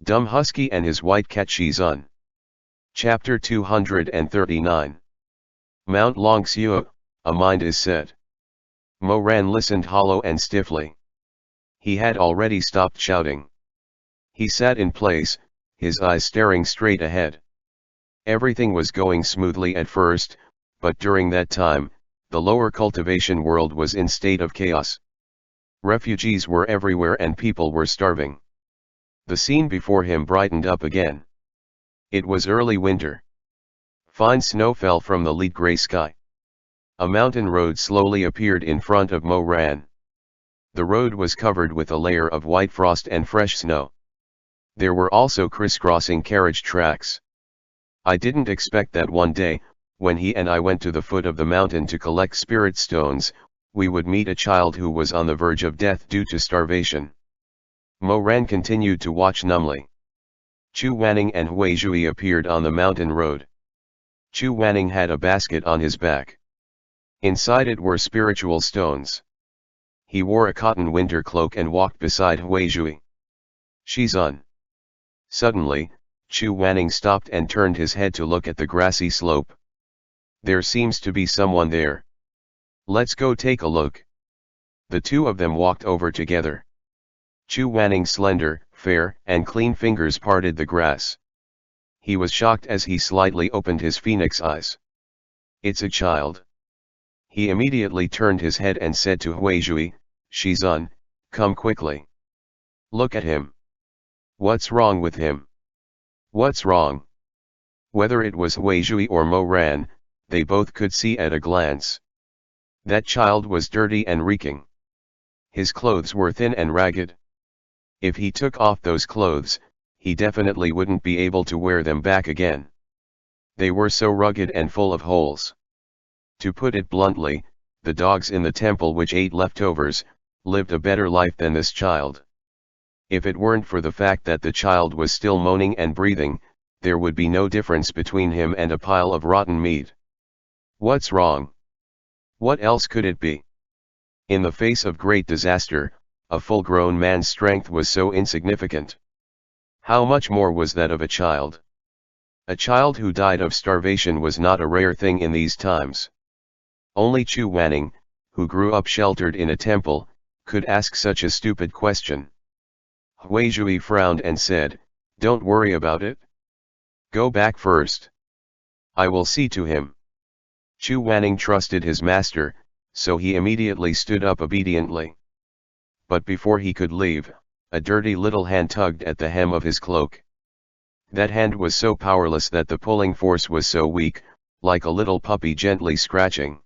Dumb Husky and his white cat Shizun. Chapter 239. Mount Longxiu, a mind is set. Mo Ran listened hollow and stiffly. He had already stopped shouting. He sat in place, his eyes staring straight ahead. Everything was going smoothly at first, but during that time, the lower cultivation world was in state of chaos. Refugees were everywhere and people were starving. The scene before him brightened up again. It was early winter. Fine snow fell from the lead gray sky. A mountain road slowly appeared in front of Mo Ran. The road was covered with a layer of white frost and fresh snow. There were also crisscrossing carriage tracks. I didn't expect that one day, when he and I went to the foot of the mountain to collect spirit stones, we would meet a child who was on the verge of death due to starvation. Mo Ran continued to watch numbly. Chu Wanning and Hui Zhui appeared on the mountain road. Chu Wanning had a basket on his back. Inside it were spiritual stones. He wore a cotton winter cloak and walked beside Hui Zhui. Shizun. Suddenly, Chu Wanning stopped and turned his head to look at the grassy slope. There seems to be someone there. Let's go take a look. The two of them walked over together. Chu Wanning's slender, fair, and clean fingers parted the grass. He was shocked as he slightly opened his phoenix eyes. It's a child. He immediately turned his head and said to Hui Zhui, Shizun, come quickly. Look at him. What's wrong with him? What's wrong? Whether it was Hui Zhui or Mo Ran, they both could see at a glance. That child was dirty and reeking. His clothes were thin and ragged. If he took off those clothes, he definitely wouldn't be able to wear them back again. They were so rugged and full of holes. To put it bluntly, the dogs in the temple which ate leftovers, lived a better life than this child. If it weren't for the fact that the child was still moaning and breathing, there would be no difference between him and a pile of rotten meat. What's wrong? What else could it be? In the face of great disaster, a full-grown man's strength was so insignificant. How much more was that of a child? A child who died of starvation was not a rare thing in these times. Only Chu Wanning, who grew up sheltered in a temple, could ask such a stupid question. Hui Zhui frowned and said, don't worry about it. Go back first. I will see to him. Chu Wanning trusted his master, so he immediately stood up obediently. But before he could leave, a dirty little hand tugged at the hem of his cloak. That hand was so powerless that the pulling force was so weak, like a little puppy gently scratching.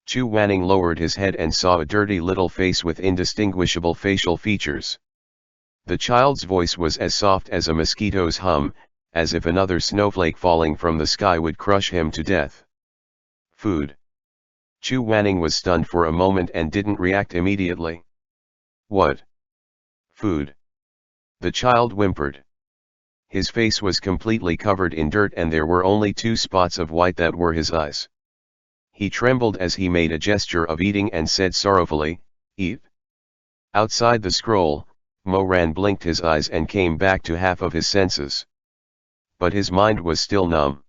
Chu Wanning lowered his head and saw a dirty little face with indistinguishable facial features. The child's voice was as soft as a mosquito's hum, as if another snowflake falling from the sky would crush him to death. Food. Chu Wanning was stunned for a moment and didn't react immediately. What? Food. The child whimpered. His face was completely covered in dirt and there were only 2 spots of white that were his eyes. He trembled as he made a gesture of eating and said sorrowfully, eat. Outside the scroll, Mo Ran blinked his eyes and came back to half of his senses. But his mind was still numb.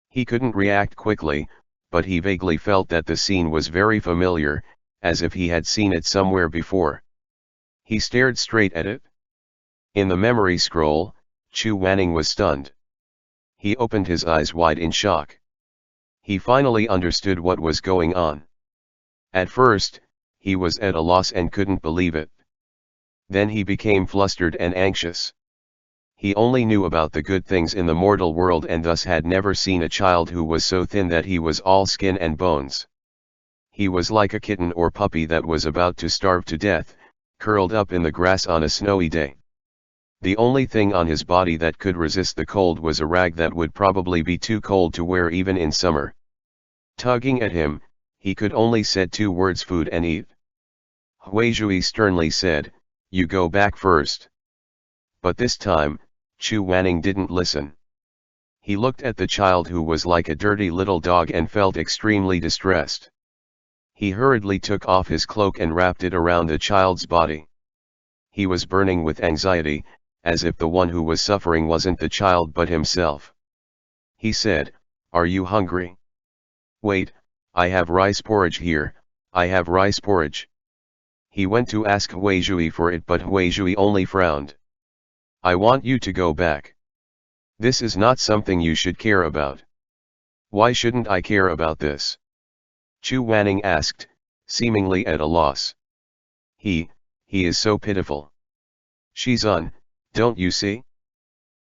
He couldn't react quickly, but he vaguely felt that the scene was very familiar, as if he had seen it somewhere before. He stared straight at it. In the memory scroll, Chu Wanning was stunned. He opened his eyes wide in shock. He finally understood what was going on. At first, he was at a loss and couldn't believe it. Then he became flustered and anxious. He only knew about the good things in the mortal world and thus had never seen a child who was so thin that he was all skin and bones. He was like a kitten or puppy that was about to starve to death, curled up in the grass on a snowy day. The only thing on his body that could resist the cold was a rag that would probably be too cold to wear even in summer. Tugging at him, he could only said 2 words: food and eat. Hui Zhui sternly said, you go back first. But this time, Chu Wanning didn't listen. He looked at the child who was like a dirty little dog and felt extremely distressed. He hurriedly took off his cloak and wrapped it around the child's body. He was burning with anxiety, as if the one who was suffering wasn't the child but himself. He said, "Are you hungry? Wait, I have rice porridge here, I have rice porridge." He went to ask Huizhui for it, but Huizhui only frowned. "I want you to go back. This is not something you should care about." "Why shouldn't I care about this?" Chu Wanning asked, seemingly at a loss. He is so pitiful. Shizun, don't you see?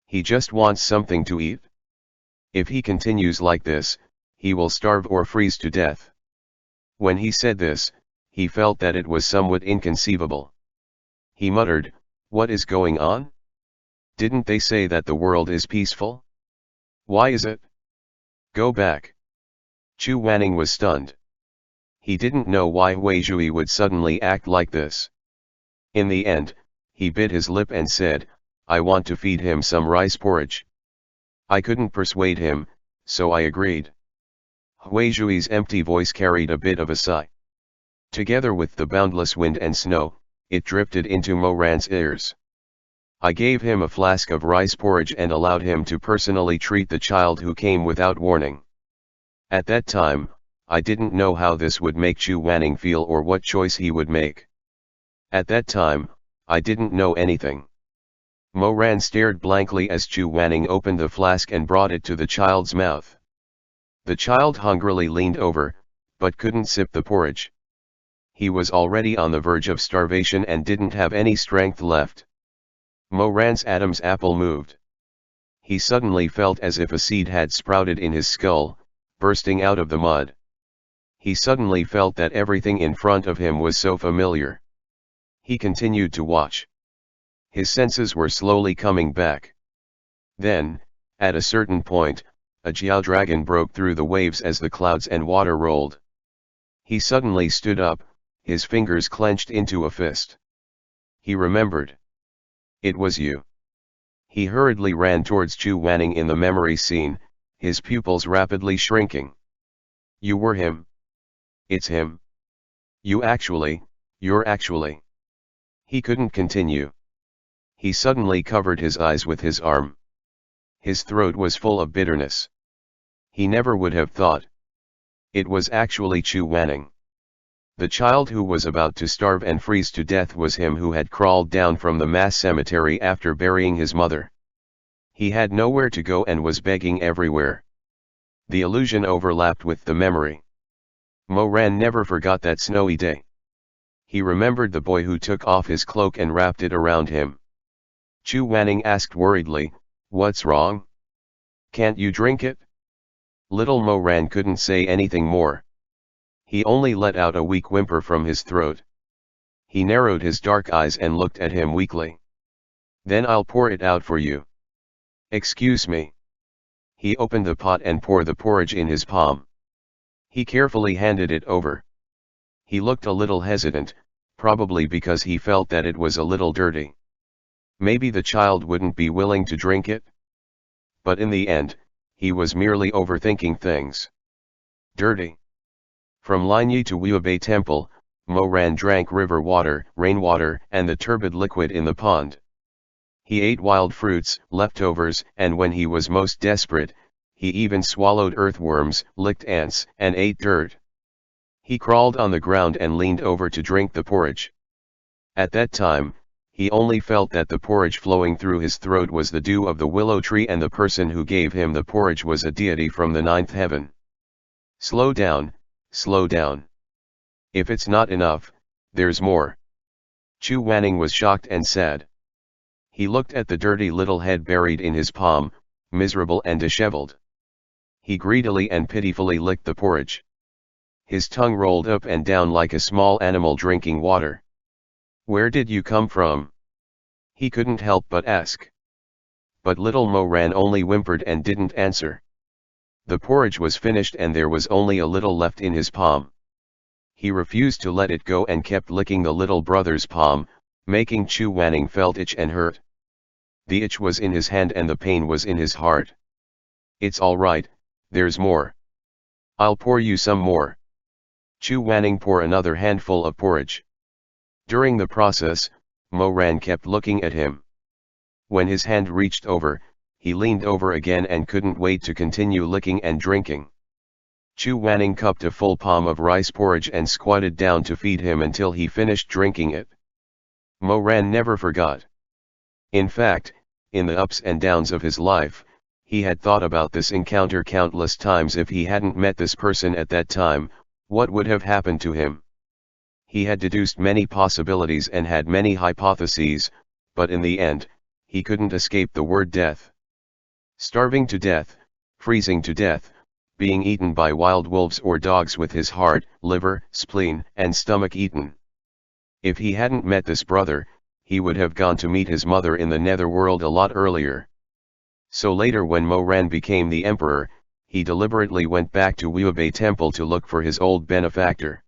He just wants something to eat. If he continues like this, he will starve or freeze to death." When he said this, he felt that it was somewhat inconceivable. He muttered, "What is going on? Didn't they say that the world is peaceful? Why is it?" "Go back." Chu Wanning was stunned. He didn't know why Huizhui would suddenly act like this. In the end, he bit his lip and said, "I want to feed him some rice porridge." I couldn't persuade him, so I agreed. Huizhui's empty voice carried a bit of a sigh. Together with the boundless wind and snow, it drifted into Moran's ears. I gave him a flask of rice porridge and allowed him to personally treat the child who came without warning. At that time, I didn't know how this would make Chu Wanning feel or what choice he would make. At that time, I didn't know anything. Moran stared blankly as Chu Wanning opened the flask and brought it to the child's mouth. The child hungrily leaned over, but couldn't sip the porridge. He was already on the verge of starvation and didn't have any strength left. Moran's Adam's apple moved. He suddenly felt as if a seed had sprouted in his skull, bursting out of the mud. He suddenly felt that everything in front of him was so familiar. He continued to watch. His senses were slowly coming back. Then, at a certain point, a Jiao dragon broke through the waves as the clouds and water rolled. He suddenly stood up, his fingers clenched into a fist. He remembered. It was you. He hurriedly ran towards Chu Wanning in the memory scene, his pupils rapidly shrinking. You were him. It's him. You're actually. He couldn't continue. He suddenly covered his eyes with his arm. His throat was full of bitterness. He never would have thought. It was actually Chu Wanning. The child who was about to starve and freeze to death was him who had crawled down from the mass cemetery after burying his mother. He had nowhere to go and was begging everywhere. The illusion overlapped with the memory. Moran never forgot that snowy day. He remembered the boy who took off his cloak and wrapped it around him. Chu Wanning asked worriedly, "What's wrong? Can't you drink it?" Little Moran couldn't say anything more. He only let out a weak whimper from his throat. He narrowed his dark eyes and looked at him weakly. "Then I'll pour it out for you." "Excuse me." He opened the pot and poured the porridge in his palm. He carefully handed it over. He looked a little hesitant, probably because he felt that it was a little dirty. Maybe the child wouldn't be willing to drink it? But in the end, he was merely overthinking things. Dirty. From Linyi to Wuobei Temple, Moran drank river water, rainwater, and the turbid liquid in the pond. He ate wild fruits, leftovers, and when he was most desperate, he even swallowed earthworms, licked ants, and ate dirt. He crawled on the ground and leaned over to drink the porridge. At that time, he only felt that the porridge flowing through his throat was the dew of the willow tree and the person who gave him the porridge was a deity from the ninth heaven. Slow down, slow down. If it's not enough, there's more. Chu Wanning was shocked and sad. He looked at the dirty little head buried in his palm, miserable and disheveled. He greedily and pitifully licked the porridge. His tongue rolled up and down like a small animal drinking water. "Where did you come from?" He couldn't help but ask. But little Moran only whimpered and didn't answer. The porridge was finished and there was only a little left in his palm. He refused to let it go and kept licking the little brother's palm, making Chu Wanning felt itch and hurt. The itch was in his hand and the pain was in his heart. "It's all right, there's more. I'll pour you some more." Chu Wanning poured another handful of porridge. During the process, Moran kept looking at him. When his hand reached over, he leaned over again and couldn't wait to continue licking and drinking. Chu Wanning cupped a full palm of rice porridge and squatted down to feed him until he finished drinking it. Mo Ran never forgot. In fact, in the ups and downs of his life, he had thought about this encounter countless times. If he hadn't met this person at that time, what would have happened to him? He had deduced many possibilities and had many hypotheses, but in the end, he couldn't escape the word death. Starving to death, freezing to death, being eaten by wild wolves or dogs with his heart, liver, spleen, and stomach eaten. If he hadn't met this brother, he would have gone to meet his mother in the netherworld a lot earlier. So later, when Mo Ran became the emperor, he deliberately went back to Wuobei Temple to look for his old benefactor.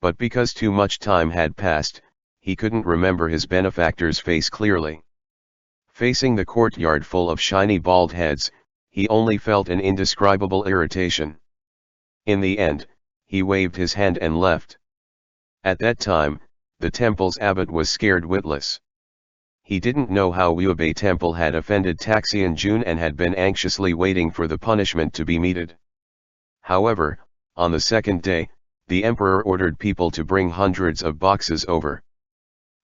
But because too much time had passed, he couldn't remember his benefactor's face clearly. Facing the courtyard full of shiny bald heads, he only felt an indescribable irritation. In the end, he waved his hand and left. At that time, the temple's abbot was scared witless. He didn't know how Wuobei Temple had offended Taxian Jun and had been anxiously waiting for the punishment to be meted. However, on the second day, the emperor ordered people to bring hundreds of boxes over.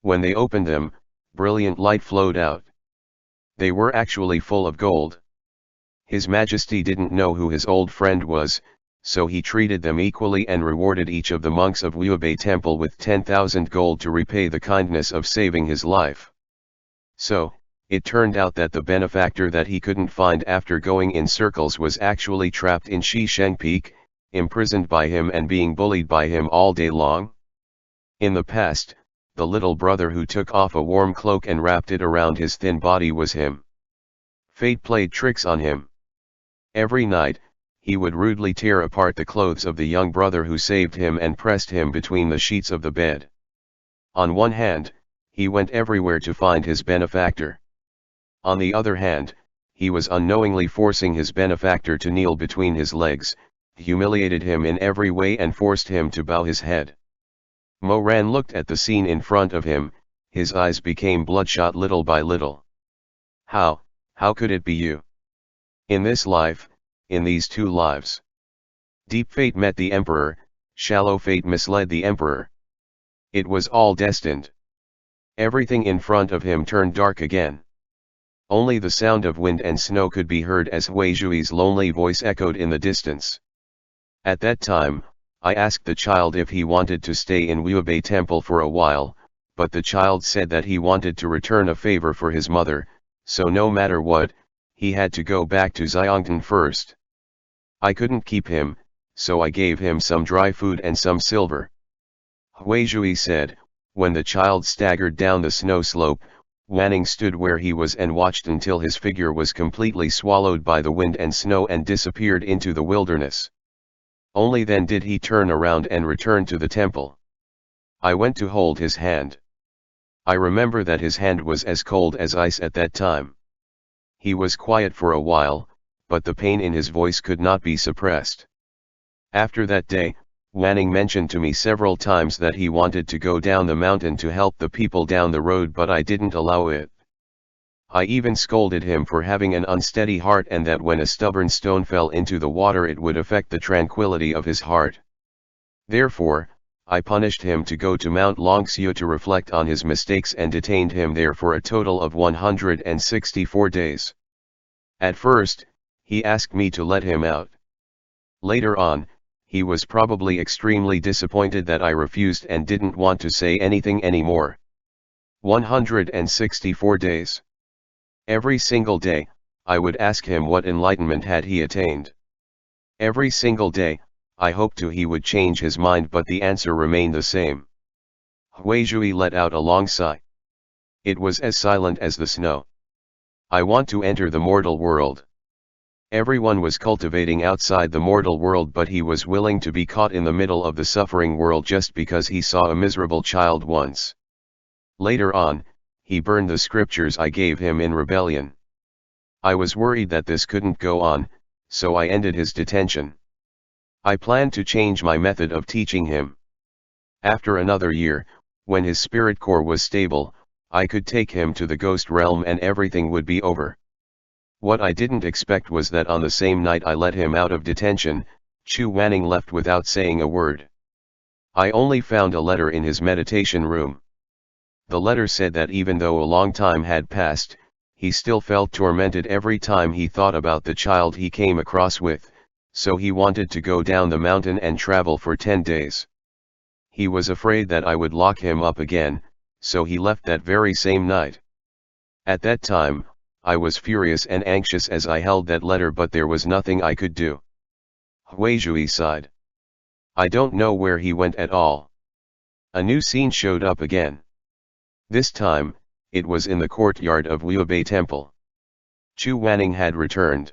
When they opened them, brilliant light flowed out. They were actually full of gold. His Majesty didn't know who his old friend was, so he treated them equally and rewarded each of the monks of Wuobei Temple with 10,000 gold to repay the kindness of saving his life. So, it turned out that the benefactor that he couldn't find after going in circles was actually trapped in Shisheng Peak, imprisoned by him and being bullied by him all day long. In the past, the little brother who took off a warm cloak and wrapped it around his thin body was him. Fate played tricks on him. Every night, he would rudely tear apart the clothes of the young brother who saved him and pressed him between the sheets of the bed. On one hand, he went everywhere to find his benefactor. On the other hand, he was unknowingly forcing his benefactor to kneel between his legs, humiliated him in every way and forced him to bow his head. Mo Ran looked at the scene in front of him, his eyes became bloodshot little by little. How could it be you? In this life, in these two lives. Deep fate met the emperor, shallow fate misled the emperor. It was all destined. Everything in front of him turned dark again. Only the sound of wind and snow could be heard as Huizhui's lonely voice echoed in the distance. At that time, I asked the child if he wanted to stay in Wuobei Temple for a while, but the child said that he wanted to return a favor for his mother, so no matter what, he had to go back to Xiongtan first. I couldn't keep him, so I gave him some dry food and some silver. Huizhui said. When the child staggered down the snow slope, Wanning stood where he was and watched until his figure was completely swallowed by the wind and snow and disappeared into the wilderness. Only then did he turn around and return to the temple. I went to hold his hand. I remember that his hand was as cold as ice at that time. He was quiet for a while, but the pain in his voice could not be suppressed. After that day, Wanning mentioned to me several times that he wanted to go down the mountain to help the people down the road, but I didn't allow it. I even scolded him for having an unsteady heart and that when a stubborn stone fell into the water it would affect the tranquility of his heart. Therefore, I punished him to go to Mount Longxiu to reflect on his mistakes and detained him there for a total of 164 days. At first, he asked me to let him out. Later on, he was probably extremely disappointed that I refused and didn't want to say anything anymore. 164 days. Every single day, I would ask him what enlightenment had he attained. Every single day, I hoped he would change his mind, but the answer remained the same. Huizhui let out a long sigh. It was as silent as the snow. I want to enter the mortal world. Everyone was cultivating outside the mortal world, but he was willing to be caught in the middle of the suffering world just because he saw a miserable child once. Later on, he burned the scriptures I gave him in rebellion. I was worried that this couldn't go on, so I ended his detention. I planned to change my method of teaching him. After another year, when his spirit core was stable, I could take him to the ghost realm and everything would be over. What I didn't expect was that on the same night I let him out of detention, Chu Wanning left without saying a word. I only found a letter in his meditation room. The letter said that even though a long time had passed, he still felt tormented every time he thought about the child he came across with, so he wanted to go down the mountain and travel for 10 days. He was afraid that I would lock him up again, so he left that very same night. At that time, I was furious and anxious as I held that letter, but there was nothing I could do. Huizhui sighed. I don't know where he went at all. A new scene showed up again. This time, it was in the courtyard of Liubei Temple. Chu Wanning had returned.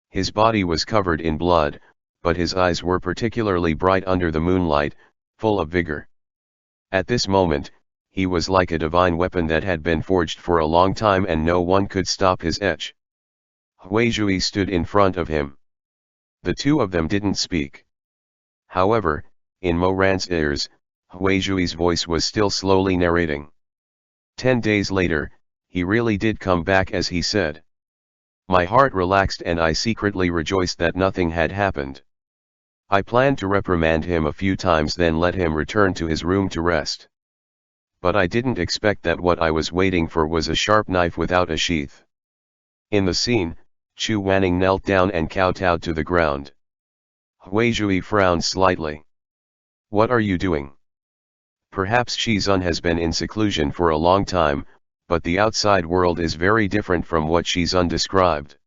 His body was covered in blood, but his eyes were particularly bright under the moonlight, full of vigor. At this moment, he was like a divine weapon that had been forged for a long time and no one could stop his etch. Huizhui stood in front of him. The two of them didn't speak. However, in Mo Ran's ears, Huizhui's voice was still slowly narrating. 10 days later, he really did come back as he said. My heart relaxed and I secretly rejoiced that nothing had happened. I planned to reprimand him a few times, then let him return to his room to rest. But I didn't expect that what I was waiting for was a sharp knife without a sheath. In the scene, Chu Wanning knelt down and kowtowed to the ground. Huizhui frowned slightly. What are you doing? Perhaps Shizun has been in seclusion for a long time, but the outside world is very different from what Shizun described.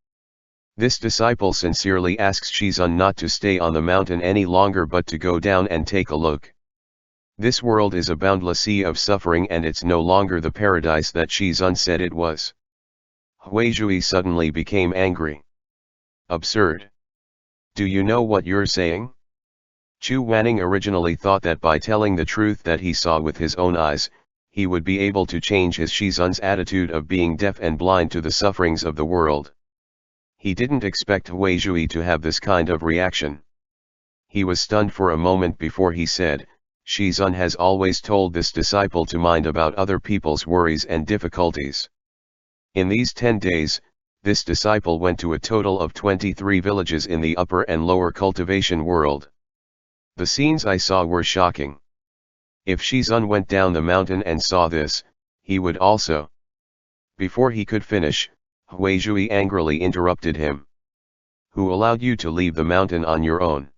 This disciple sincerely asks Shizun not to stay on the mountain any longer but to go down and take a look. This world is a boundless sea of suffering and it's no longer the paradise that Shizun said it was. Huizhui suddenly became angry. Absurd. Do you know what you're saying? Chu Wanning originally thought that by telling the truth that he saw with his own eyes, he would be able to change his Shizun's attitude of being deaf and blind to the sufferings of the world. He didn't expect Huizhui to have this kind of reaction. He was stunned for a moment before he said, Shizun has always told this disciple to mind about other people's worries and difficulties. In these 10 days, this disciple went to a total of 23 villages in the upper and lower cultivation world. The scenes I saw were shocking. If Shizun went down the mountain and saw this, he would also. Before he could finish, Huizhui angrily interrupted him. Who allowed you to leave the mountain on your own?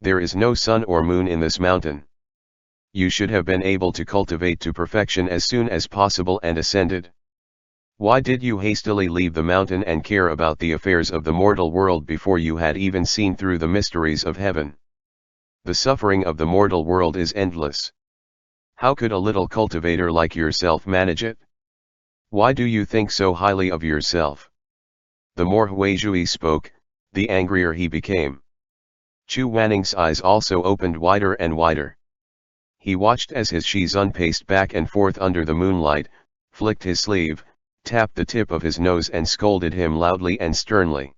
There is no sun or moon in this mountain. You should have been able to cultivate to perfection as soon as possible and ascended. Why did you hastily leave the mountain and care about the affairs of the mortal world before you had even seen through the mysteries of heaven? The suffering of the mortal world is endless. How could a little cultivator like yourself manage it? Why do you think so highly of yourself? The more Huizhui spoke, the angrier he became. Chu Wanning's eyes also opened wider and wider. He watched as his Shizun paced back and forth under the moonlight, flicked his sleeve, tapped the tip of his nose and scolded him loudly and sternly.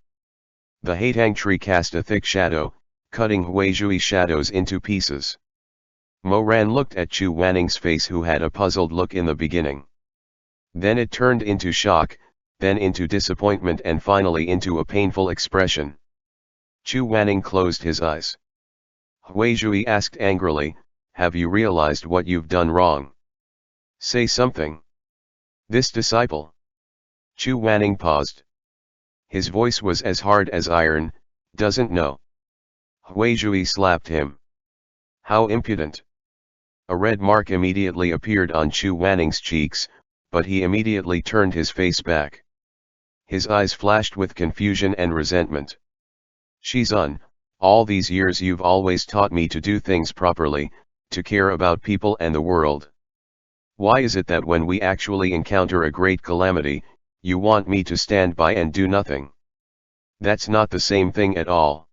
The Haitang tree cast a thick shadow, cutting Huizhui's shadows into pieces. Mo Ran looked at Chu Wanning's face, who had a puzzled look in the beginning. Then it turned into shock, then into disappointment and finally into a painful expression. Chu Wanning closed his eyes. Huizhui asked angrily, have you realized what you've done wrong? Say something. This disciple. Chu Wanning paused. His voice was as hard as iron, doesn't know. Huizhui slapped him. How impudent. A red mark immediately appeared on Chu Wanning's cheeks, but he immediately turned his face back. His eyes flashed with confusion and resentment. Shizun, all these years you've always taught me to do things properly, to care about people and the world. Why is it that when we actually encounter a great calamity, you want me to stand by and do nothing? That's not the same thing at all.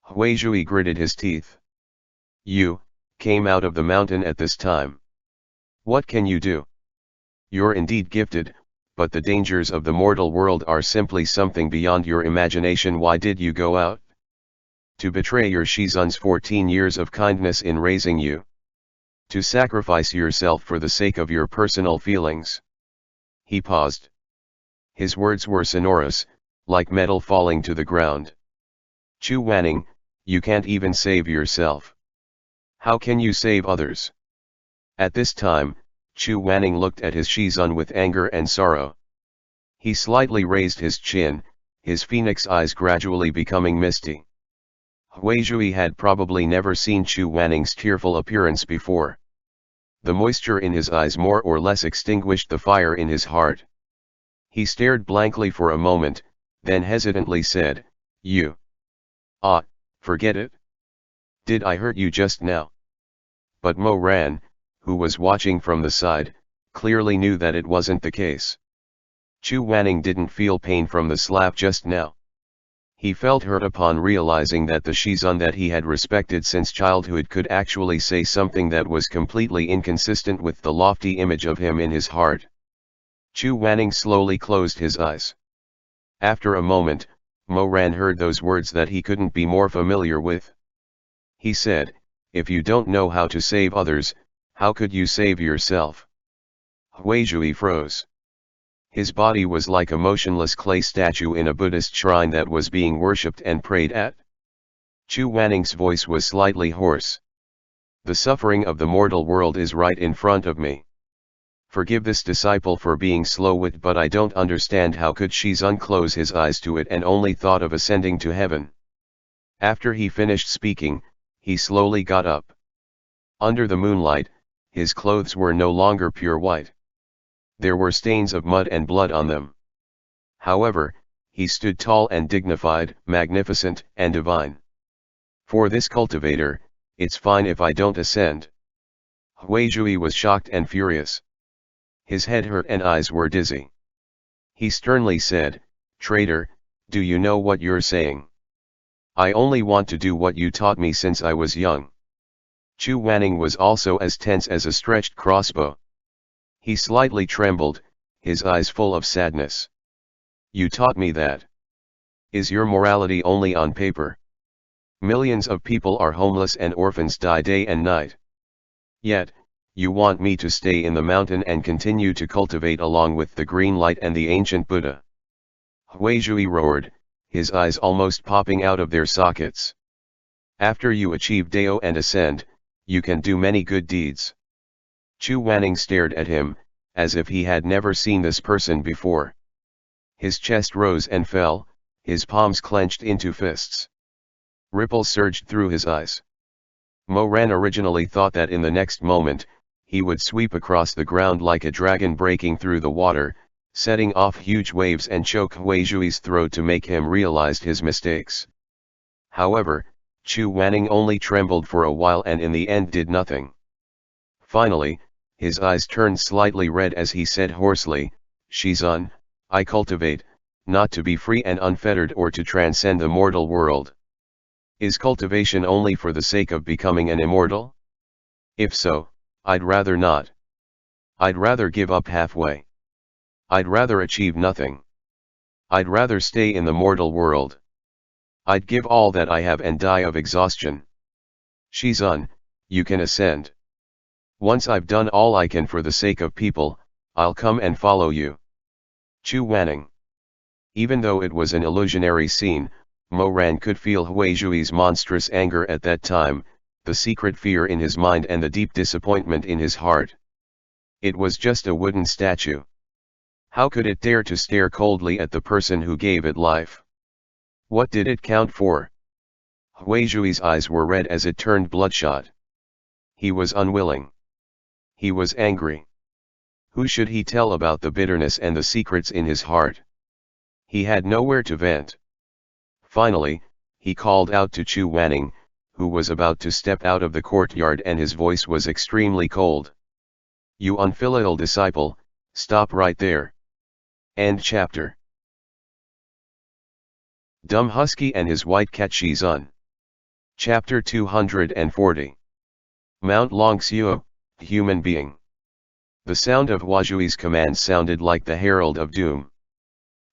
Huizhui gritted his teeth. You came out of the mountain at this time. What can you do? You're indeed gifted, but the dangers of the mortal world are simply something beyond your imagination. Why did you go out? To betray your Shizun's 14 years of kindness in raising you. To sacrifice yourself for the sake of your personal feelings. He paused. His words were sonorous, like metal falling to the ground. Chu Wanning, you can't even save yourself. How can you save others? At this time, Chu Wanning looked at his Shizun with anger and sorrow. He slightly raised his chin, his phoenix eyes gradually becoming misty. Huizhui had probably never seen Chu Wanning's tearful appearance before. The moisture in his eyes more or less extinguished the fire in his heart. He stared blankly for a moment, then hesitantly said, "You. Ah, forget it. Did I hurt you just now?" But Mo Ran, who was watching from the side, clearly knew that it wasn't the case. Chu Wanning didn't feel pain from the slap just now. He felt hurt upon realizing that the Shizun that he had respected since childhood could actually say something that was completely inconsistent with the lofty image of him in his heart. Chu Wanning slowly closed his eyes. After a moment, Mo Ran heard those words that he couldn't be more familiar with. He said, "If you don't know how to save others, how could you save yourself?" Huizhui froze. His body was like a motionless clay statue in a Buddhist shrine that was being worshipped and prayed at. Chu Wanning's voice was slightly hoarse. "The suffering of the mortal world is right in front of me. Forgive this disciple for being slow-witted, but I don't understand how could Shizun close his eyes to it and only thought of ascending to heaven." After he finished speaking, he slowly got up. Under the moonlight, his clothes were no longer pure white. There were stains of mud and blood on them. However, he stood tall and dignified, magnificent and divine. "For this cultivator, it's fine if I don't ascend." Huizhui was shocked and furious. His head hurt and eyes were dizzy. He sternly said, "Traitor, do you know what you're saying? I only want to do what you taught me since I was young." Chu Wanning was also as tense as a stretched crossbow. He slightly trembled, his eyes full of sadness. "You taught me that? Is your morality only on paper? Millions of people are homeless and orphans die day and night. Yet, you want me to stay in the mountain and continue to cultivate along with the green light and the ancient Buddha?" Huizhui roared, his eyes almost popping out of their sockets. "After you achieve Dao and ascend, you can do many good deeds." Chu Wanning stared at him, as if he had never seen this person before. His chest rose and fell, his palms clenched into fists. Ripples surged through his eyes. Mo Ran originally thought that in the next moment, he would sweep across the ground like a dragon breaking through the water, setting off huge waves and choke Huizhui's throat to make him realize his mistakes. However, Chu Wanning only trembled for a while and in the end did nothing. Finally, his eyes turned slightly red as he said hoarsely, "Shizun, I cultivate, not to be free and unfettered or to transcend the mortal world. Is cultivation only for the sake of becoming an immortal? If so, I'd rather not. I'd rather give up halfway. I'd rather achieve nothing. I'd rather stay in the mortal world. I'd give all that I have and die of exhaustion. Shizun, you can ascend. Once I've done all I can for the sake of people, I'll come and follow you." Chu Wanning. Even though it was an illusionary scene, Mo Ran could feel Huizhui's monstrous anger at that time, the secret fear in his mind and the deep disappointment in his heart. It was just a wooden statue. How could it dare to stare coldly at the person who gave it life? What did it count for? Huizhui's eyes were red as it turned bloodshot. He was unwilling. He was angry. Who should he tell about the bitterness and the secrets in his heart? He had nowhere to vent. Finally, he called out to Chu Wanning, who was about to step out of the courtyard, and his voice was extremely cold. "You unfilial disciple, stop right there." End chapter. Dumb Husky and his white cat Shizun. Chapter 240. Mount Longxiu, Human Being. The sound of Huizhui's command sounded like the herald of doom.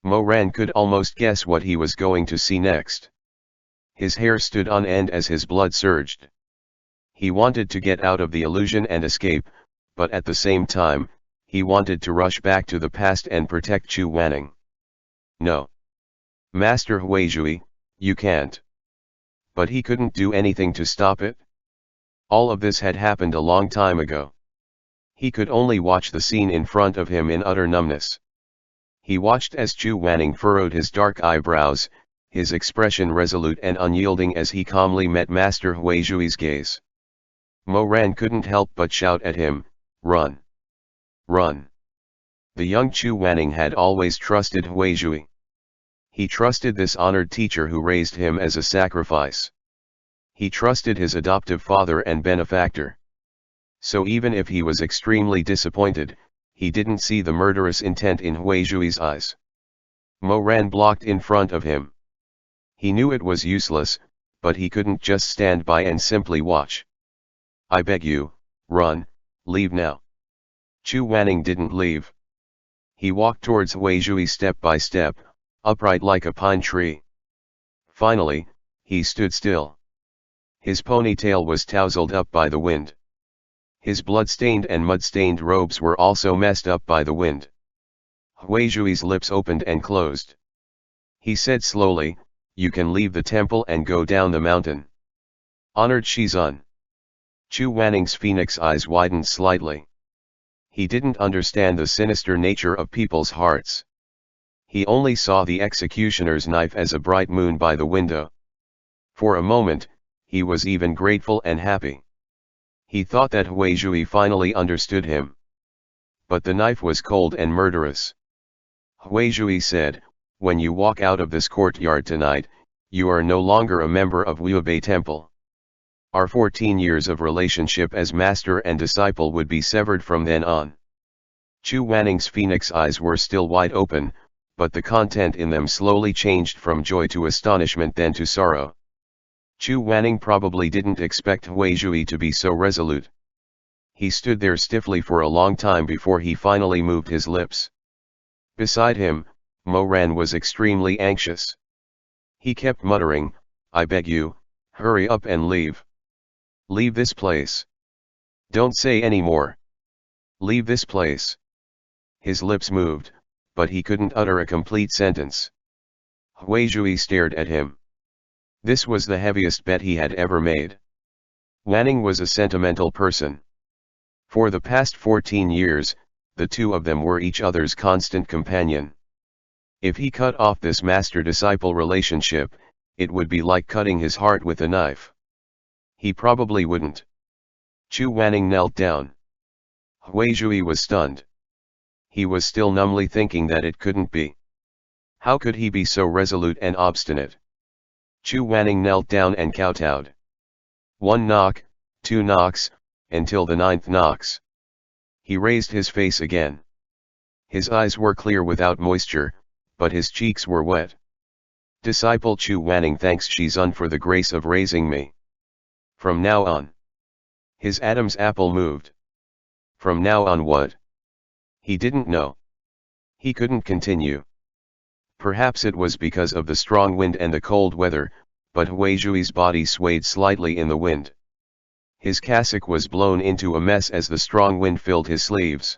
Mo Ran could almost guess what he was going to see next. His hair stood on end as his blood surged. He wanted to get out of the illusion and escape, but at the same time, he wanted to rush back to the past and protect Chu Wanning. No. Master Huizhui, you can't. But he couldn't do anything to stop it. All of this had happened a long time ago. He could only watch the scene in front of him in utter numbness. He watched as Chu Wanning furrowed his dark eyebrows, his expression resolute and unyielding as he calmly met Master Huizhui's gaze. Mo Ran couldn't help but shout at him, "Run! Run!" The young Chu Wanning had always trusted Huizhui. He trusted this honored teacher who raised him as a sacrifice. He trusted his adoptive father and benefactor. So even if he was extremely disappointed, he didn't see the murderous intent in Huizhui's eyes. Mo Ran blocked in front of him. He knew it was useless, but he couldn't just stand by and simply watch. "I beg you, run, leave now." Chu Wanning didn't leave. He walked towards Huizhui step by step, upright like a pine tree. Finally, he stood still. His ponytail was tousled up by the wind. His blood-stained and mud-stained robes were also messed up by the wind. Huizhui's lips opened and closed. He said slowly, "You can leave the temple and go down the mountain." Honored Shizun. Chu Wanning's phoenix eyes widened slightly. He didn't understand the sinister nature of people's hearts. He only saw the executioner's knife as a bright moon by the window. For a moment, he was even grateful and happy. He thought that Huizhui finally understood him. But the knife was cold and murderous. Huizhui said, "When you walk out of this courtyard tonight, you are no longer a member of Wuobei Temple. Our 14 years of relationship as master and disciple would be severed from then on." Chu Wanning's phoenix eyes were still wide open, but the content in them slowly changed from joy to astonishment then to sorrow. Chu Wanning probably didn't expect Huizhui to be so resolute. He stood there stiffly for a long time before he finally moved his lips. Beside him, Mo Ran was extremely anxious. He kept muttering, "I beg you, hurry up and leave. Leave this place. Don't say any more. Leave this place." His lips moved, but he couldn't utter a complete sentence. Huizhui stared at him. This was the heaviest bet he had ever made. Wanning was a sentimental person. For the past 14 years, the two of them were each other's constant companion. If he cut off this master-disciple relationship, it would be like cutting his heart with a knife. He probably wouldn't. Chu Wanning knelt down. Huizhui was stunned. He was still numbly thinking that it couldn't be. How could he be so resolute and obstinate? Chu Wanning knelt down and kowtowed. 1 knock, 2 knocks, until the 9th knocks. He raised his face again. His eyes were clear without moisture, but his cheeks were wet. "Disciple Chu Wanning thanks Shizun for the grace of raising me. From now on." His Adam's apple moved. From now on what? He didn't know. He couldn't continue. Perhaps it was because of the strong wind and the cold weather, but Huizhui's body swayed slightly in the wind. His cassock was blown into a mess as the strong wind filled his sleeves.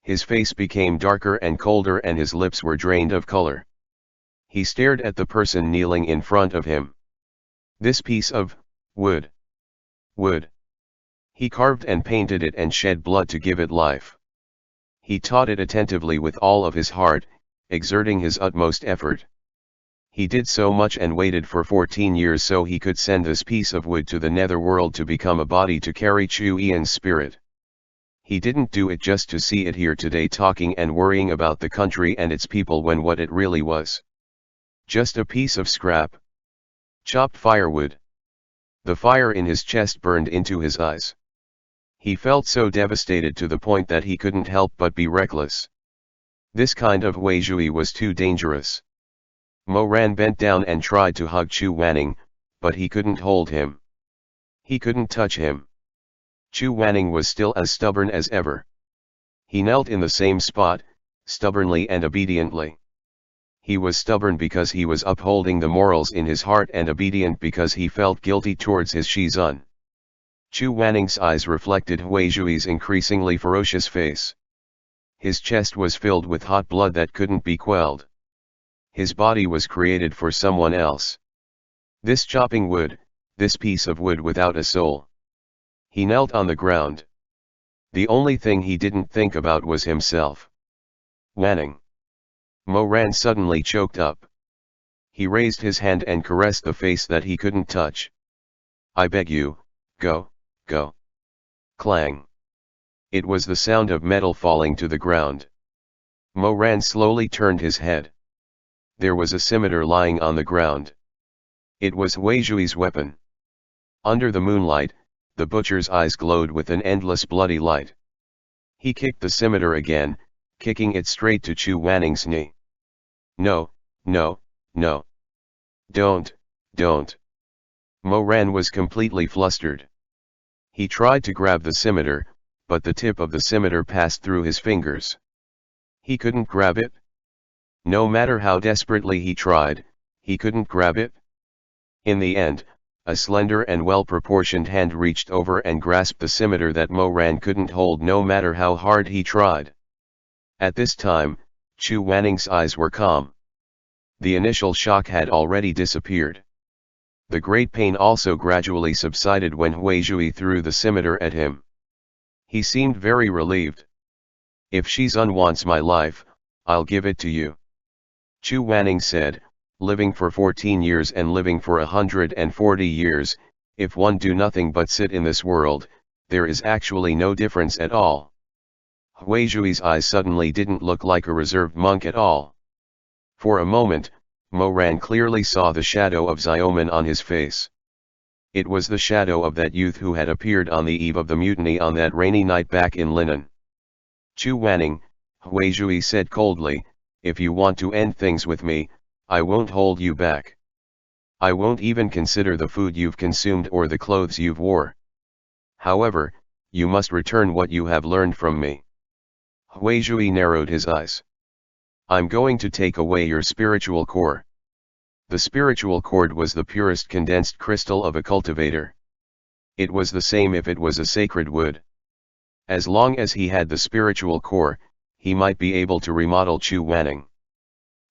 His face became darker and colder and his lips were drained of color. He stared at the person kneeling in front of him. This piece of wood. Wood. He carved and painted it and shed blood to give it life. He taught it attentively with all of his heart, exerting his utmost effort. He did so much and waited for 14 years so he could send this piece of wood to the netherworld to become a body to carry Chu Ian's spirit. He didn't do it just to see it here today talking and worrying about the country and its people when what it really was. Just a piece of scrap. Chopped firewood. The fire in his chest burned into his eyes. He felt so devastated to the point that he couldn't help but be reckless. This kind of Huizhui was too dangerous. Mo Ran bent down and tried to hug Chu Wanning, but he couldn't hold him. He couldn't touch him. Chu Wanning was still as stubborn as ever. He knelt in the same spot, stubbornly and obediently. He was stubborn because he was upholding the morals in his heart and obedient because he felt guilty towards his Shizun. Chu Wanning's eyes reflected Huizhui's increasingly ferocious face. His chest was filled with hot blood that couldn't be quelled. His body was created for someone else. This chopping wood, this piece of wood without a soul. He knelt on the ground. The only thing he didn't think about was himself. Wanning. Mo Ran suddenly choked up. He raised his hand and caressed the face that he couldn't touch. I beg you, go, go. Clang. It was the sound of metal falling to the ground. Mo Ran slowly turned his head. There was a scimitar lying on the ground. It was Huizhui's weapon. Under the moonlight, the butcher's eyes glowed with an endless bloody light. He kicked the scimitar again, kicking it straight to Chu Wanning's knee. No, no, no. Don't. Mo Ran was completely flustered. He tried to grab the scimitar, but the tip of the scimitar passed through his fingers. He couldn't grab it. No matter how desperately he tried, he couldn't grab it. In the end, a slender and well-proportioned hand reached over and grasped the scimitar that Mo Ran couldn't hold no matter how hard he tried. At this time, Chu Wanning's eyes were calm. The initial shock had already disappeared. The great pain also gradually subsided when Huizhui threw the scimitar at him. He seemed very relieved. If Shizun wants my life, I'll give it to you. Chu Wanning said, living for 14 years and living for 140 years, if one do nothing but sit in this world, there is actually no difference at all. Huizhui's eyes suddenly didn't look like a reserved monk at all. For a moment, Mo Ran clearly saw the shadow of Xiaoman on his face. It was the shadow of that youth who had appeared on the eve of the mutiny on that rainy night back in Linan. Chu Wanning, Huizhui said coldly, if you want to end things with me, I won't hold you back. I won't even consider the food you've consumed or the clothes you've wore. However, you must return what you have learned from me. Huizhui narrowed his eyes. I'm going to take away your spiritual core. The spiritual cord was the purest condensed crystal of a cultivator. It was the same if it was a sacred wood. As long as he had the spiritual core, he might be able to remodel Chu Wanning.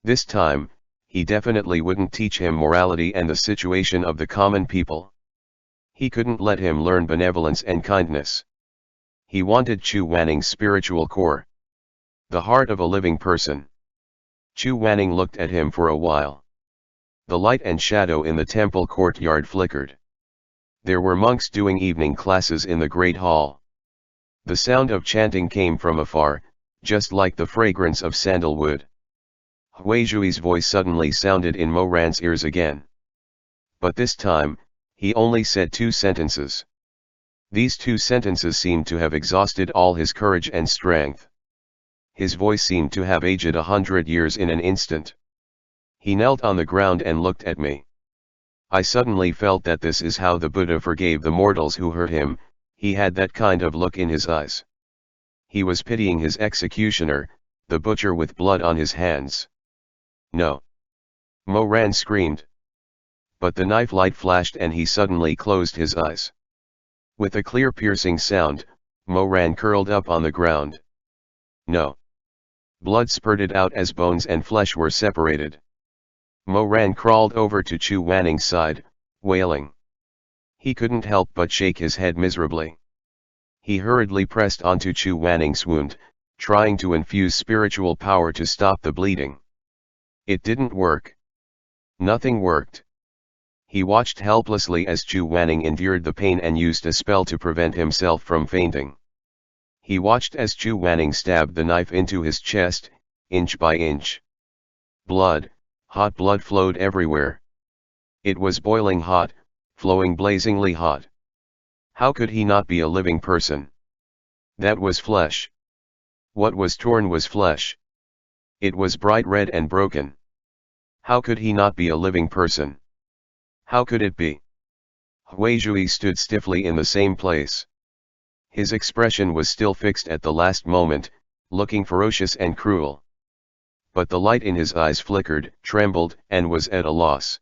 This time, he definitely wouldn't teach him morality and the situation of the common people. He couldn't let him learn benevolence and kindness. He wanted Chu Wanning's spiritual core. The heart of a living person. Chu Wanning looked at him for a while. The light and shadow in the temple courtyard flickered. There were monks doing evening classes in the great hall. The sound of chanting came from afar, just like the fragrance of sandalwood. Huizhui's voice suddenly sounded in Mo Ran's ears again. But this time, he only said 2 sentences. These 2 sentences seemed to have exhausted all his courage and strength. His voice seemed to have aged 100 years in an instant. He knelt on the ground and looked at me. I suddenly felt that this is how the Buddha forgave the mortals who hurt him. He had that kind of look in his eyes. He was pitying his executioner, the butcher with blood on his hands. No! Mo Ran screamed. But the knife light flashed and he suddenly closed his eyes. With a clear piercing sound, Mo Ran curled up on the ground. No! Blood spurted out as bones and flesh were separated. Mo Ran crawled over to Chu Wanning's side, wailing. He couldn't help but shake his head miserably. He hurriedly pressed onto Chu Wanning's wound, trying to infuse spiritual power to stop the bleeding. It didn't work. Nothing worked. He watched helplessly as Chu Wanning endured the pain and used a spell to prevent himself from fainting. He watched as Chu Wanning stabbed the knife into his chest, inch by inch. Blood, hot blood flowed everywhere. It was boiling hot, flowing blazingly hot. How could he not be a living person? That was flesh. What was torn was flesh. It was bright red and broken. How could he not be a living person? How could it be? Huizhui stood stiffly in the same place. His expression was still fixed at the last moment, looking ferocious and cruel. But the light in his eyes flickered, trembled, and was at a loss.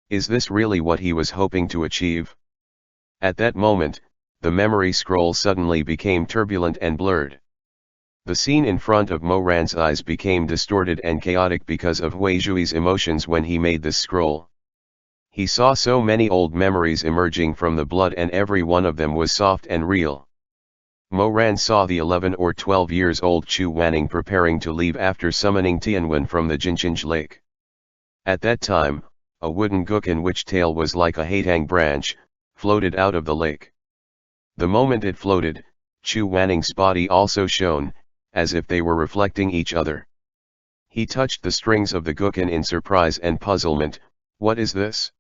Is this really what he was hoping to achieve? At that moment, the memory scroll suddenly became turbulent and blurred. The scene in front of Moran's eyes became distorted and chaotic because of Huijui's emotions when he made this scroll. He saw so many old memories emerging from the blood, and every one of them was soft and real. Moran saw the 11 or 12 years old Chu Wanning preparing to leave after summoning Tianwen from the Jinchinj lake. At that time, a wooden guqin which tail was like a hatang branch, floated out of the lake. The moment it floated, Chu Wanning's body also shone, as if they were reflecting each other. He touched the strings of the guqin in surprise and puzzlement. What is this?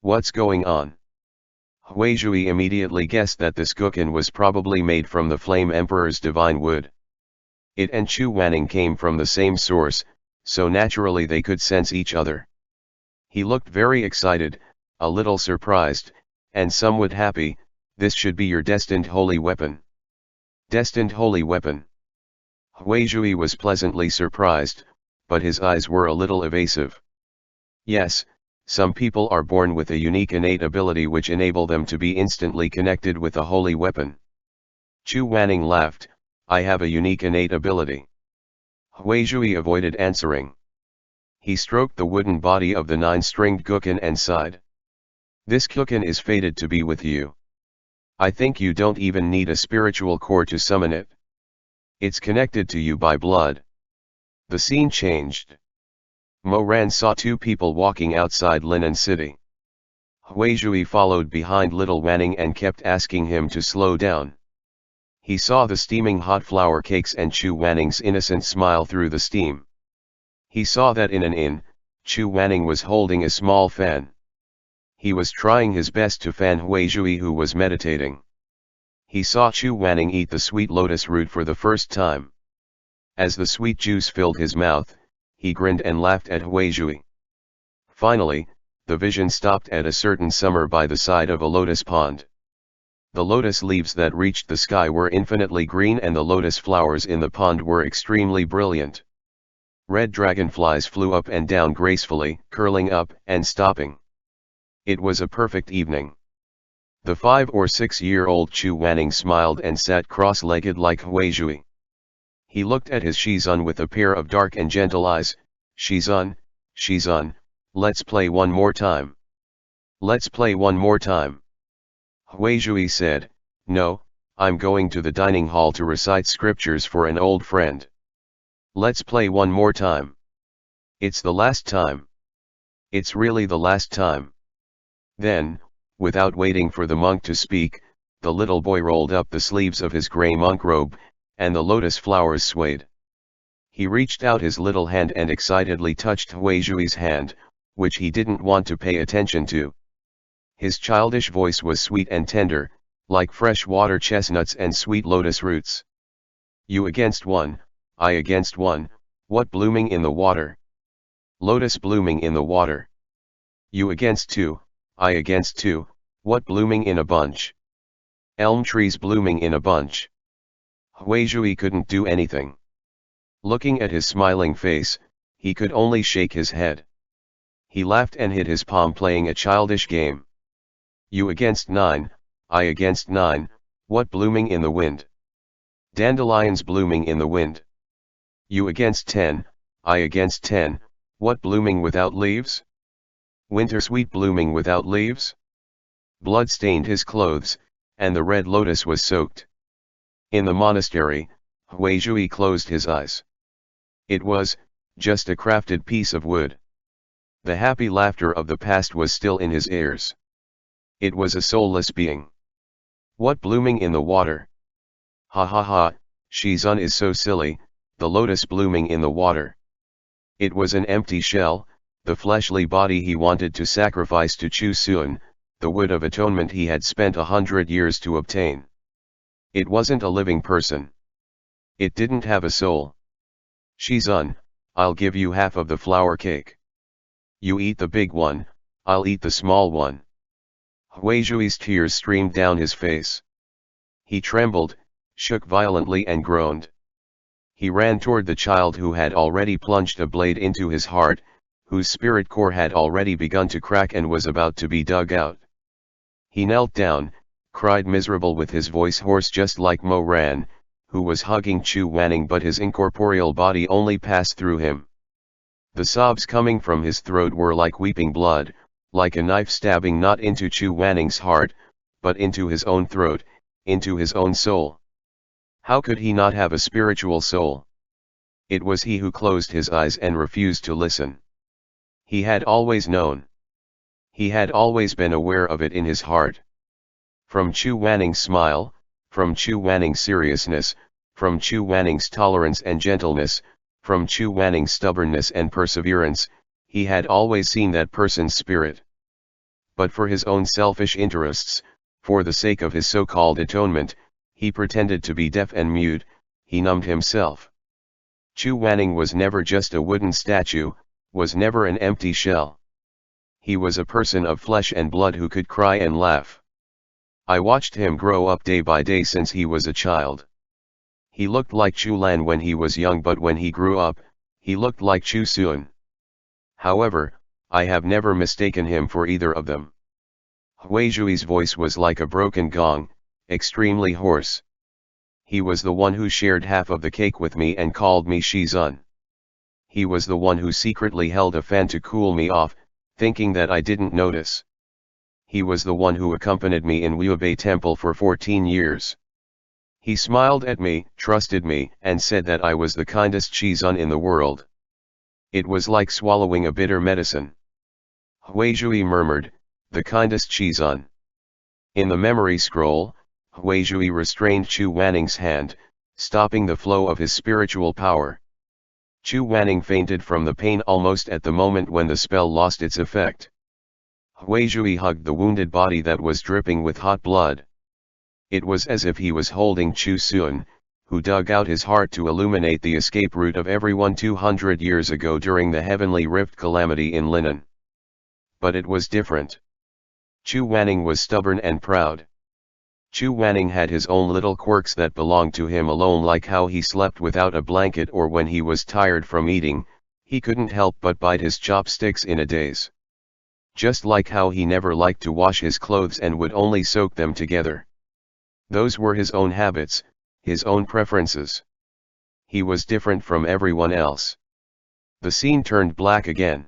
What's going on? Huizhui immediately guessed that this guqin was probably made from the Flame Emperor's divine wood. It and Chu Wanning came from the same source, so naturally they could sense each other. He looked very excited, a little surprised, and somewhat happy. This should be your destined holy weapon. Destined holy weapon. Huizhui was pleasantly surprised, but his eyes were a little evasive. Yes, some people are born with a unique innate ability which enable them to be instantly connected with a holy weapon. Chu Wanning laughed. I have a unique innate ability. Huizhui avoided answering. He stroked the wooden body of the 9-stringed guqin and sighed. This guqin is fated to be with you. I think you don't even need a spiritual core to summon it. It's connected to you by blood. The scene changed. Moran saw 2 people walking outside Linan City. Huizhui followed behind little Wanning and kept asking him to slow down. He saw the steaming hot flour cakes and Chu Wanning's innocent smile through the steam. He saw that in an inn, Chu Wanning was holding a small fan. He was trying his best to fan Huizhui, who was meditating. He saw Chu Wanning eat the sweet lotus root for the first time. As the sweet juice filled his mouth, he grinned and laughed at Huizhui. Finally, the vision stopped at a certain summer by the side of a lotus pond. The lotus leaves that reached the sky were infinitely green, and the lotus flowers in the pond were extremely brilliant. Red dragonflies flew up and down gracefully, curling up and stopping. It was a perfect evening. The 5 or 6-year-old Chu Wanning smiled and sat cross-legged like Huizhui. He looked at his Shizun with a pair of dark and gentle eyes. Shizun, Shizun, let's play one more time. Let's play one more time. Huizhui said, No, I'm going to the dining hall to recite scriptures for an old friend. Let's play one more time. It's the last time. It's really the last time. Then, without waiting for the monk to speak, the little boy rolled up the sleeves of his grey monk robe, and the lotus flowers swayed. He reached out his little hand and excitedly touched Huizhui's hand, which he didn't want to pay attention to. His childish voice was sweet and tender, like fresh water chestnuts and sweet lotus roots. You against one, I against one, what blooming in the water? Lotus blooming in the water. You against 2, I against 2, what blooming in a bunch? Elm trees blooming in a bunch. Huizhui couldn't do anything. Looking at his smiling face, he could only shake his head. He laughed and hit his palm, playing a childish game. You against 9, I against 9, what blooming in the wind? Dandelions blooming in the wind. You against 10, I against 10, what blooming without leaves? Winter sweet blooming without leaves? Blood stained his clothes, and the red lotus was soaked. In the monastery, Huizhui closed his eyes. It was just a crafted piece of wood. The happy laughter of the past was still in his ears. It was a soulless being. What blooming in the water? Ha ha ha, Shizun is so silly, the lotus blooming in the water. It was an empty shell, the fleshly body he wanted to sacrifice to Chu Sun, the wood of atonement he had spent 100 years to obtain. It wasn't a living person. It didn't have a soul. Shizun, I'll give you half of the flour cake. You eat the big one, I'll eat the small one. Huizhui's tears streamed down his face. He trembled, shook violently and groaned. He ran toward the child who had already plunged a blade into his heart, whose spirit core had already begun to crack and was about to be dug out. He knelt down, cried Miserable with his voice hoarse just like Mo Ran, who was hugging Chu Wanning, but his incorporeal body only passed through him. The sobs coming from his throat were like weeping blood, like a knife stabbing not into Chu Wanning's heart, but into his own throat, into his own soul. How could he not have a spiritual soul? It was he who closed his eyes and refused to listen. He had always known. He had always been aware of it in his heart. From Chu Wanning's smile, from Chu Wanning's seriousness, from Chu Wanning's tolerance and gentleness, from Chu Wanning's stubbornness and perseverance, he had always seen that person's spirit. But for his own selfish interests, for the sake of his so-called atonement, he pretended to be deaf and mute, he numbed himself. Chu Wanning was never just a wooden statue, was never an empty shell. He was a person of flesh and blood who could cry and laugh. I watched him grow up day by day since he was a child. He looked like Chu Lan when he was young, but when he grew up, he looked like Chu Sun. However, I have never mistaken him for either of them. Huizhui's voice was like a broken gong, extremely hoarse. He was the one who shared half of the cake with me and called me Shizun. He was the one who secretly held a fan to cool me off, thinking that I didn't notice. He was the one who accompanied me in Liubei Temple for 14 years. He smiled at me, trusted me, and said that I was the kindest Shizun in the world. It was like swallowing a bitter medicine. Huizhui murmured, "The kindest Shizun." In the memory scroll, Huizhui restrained Chu Wanning's hand, stopping the flow of his spiritual power. Chu Wanning fainted from the pain almost at the moment when the spell lost its effect. Huizhui hugged the wounded body that was dripping with hot blood. It was as if he was holding Chu Sun, who dug out his heart to illuminate the escape route of everyone 200 years ago during the heavenly rift calamity in Linen. But it was different. Chu Wanning was stubborn and proud. Chu Wanning had his own little quirks that belonged to him alone, like how he slept without a blanket, or when he was tired from eating, he couldn't help but bite his chopsticks in a daze. Just like how he never liked to wash his clothes and would only soak them together. Those were his own habits, his own preferences. He was different from everyone else. The scene turned black again.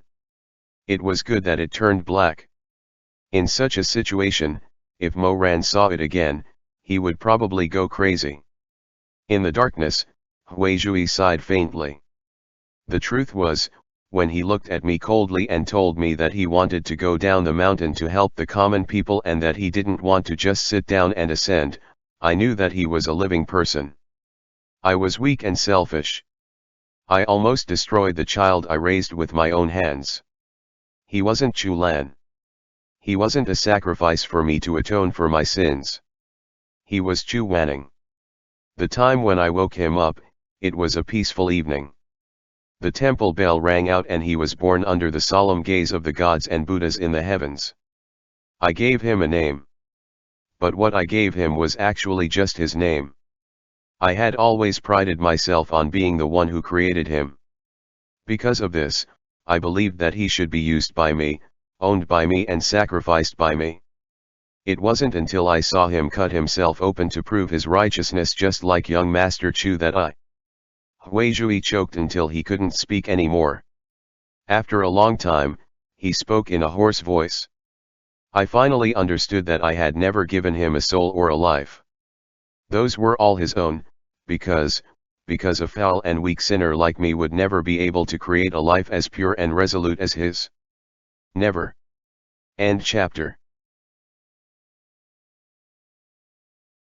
It was good that it turned black. In such a situation, if Mo Ran saw it again, he would probably go crazy. In the darkness, Huizhui sighed faintly. The truth was, when he looked at me coldly and told me that he wanted to go down the mountain to help the common people and that he didn't want to just sit down and ascend, I knew that he was a living person. I was weak and selfish. I almost destroyed the child I raised with my own hands. He wasn't Chu Lan. He wasn't a sacrifice for me to atone for my sins. He was Chu Wanning. The time when I woke him up, it was a peaceful evening. The temple bell rang out and he was born under the solemn gaze of the gods and Buddhas in the heavens. I gave him a name. But what I gave him was actually just his name. I had always prided myself on being the one who created him. Because of this, I believed that he should be used by me, owned by me and sacrificed by me. It wasn't until I saw him cut himself open to prove his righteousness just like young Master Chu that I... Huizhui choked until he couldn't speak anymore. After a long time, he spoke in a hoarse voice. I finally understood that I had never given him a soul or a life. Those were all his own, because a foul and weak sinner like me would never be able to create a life as pure and resolute as his. Never. End chapter.